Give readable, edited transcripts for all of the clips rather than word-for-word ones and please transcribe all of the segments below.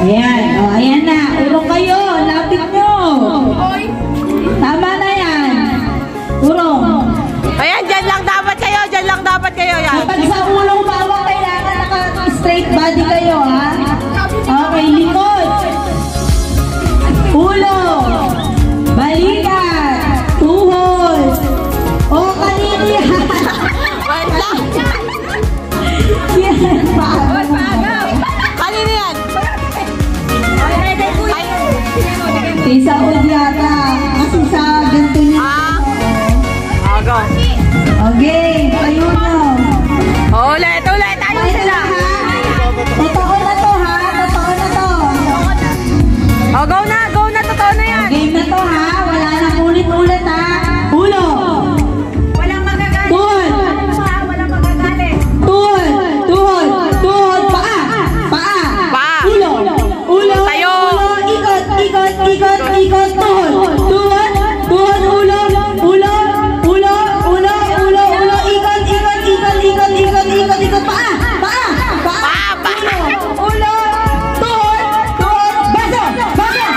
Ayan, o, ayan na. Urong kayo, lapit nyo. Tama na yan. Urong. Ayan, dyan lang dapat kayo, dyan lang dapat kayo. Yan. Kapag sa ulong bawang, kailangan naka-straight body kayo, ha? Okay, likod. Ulo. Balikat. Tuhod. O, kanini. Wait lang. Yan, pagod. Kanini yan. Isa o yata. Kasi sa ganito niya. Go. Okay, kayo na. Ulit, ulit. Ayun sila. Totoo na to, ha? Totoo na to. Oh, go na, totoo na yan. Game na to, ha? Wala nang ulit-ulit, ha? Ulo. Walang magagalit. Tuhod. Walang magagalit. Tuhod. Tuhod. Tuhod. Paa. Paa. Paa. Ulo. Ulo. Tayo. Ulo. Ikot. Ikot. Ikot. Ikot. Tuhod. Tuhod. Tuhod. Ulo. Ulo. Ulo. Ulo. Ulo. Ulo. Ikot. Ikot. Ikot. Ikot. Ikot. Ikot. Ikot. Paa. Paa. Paa. Paa. Ulo. Tuhod. Tuhod. Baso. Baso.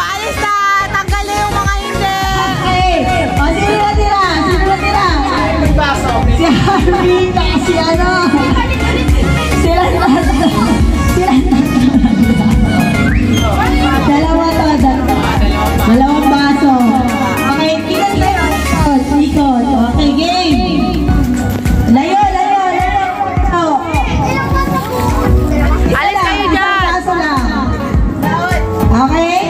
Alis na. Tanggalin yung mga hindi. Okay. O, sino na tira? Sino na tira? Si Harvey, si ano? Sila na. Sila na. Dalawa to. Dalawang baso. Okay, ikot kayo. Ikot. Okay, game. Layo, layo, layo. Alis kayo dyan. Baso lang. Okay?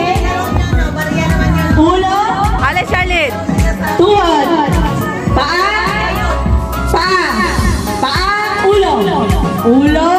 Ulo. Alis, Charlotte. Tuhod. Paa. Paa. Paa. Ulo. Ulo.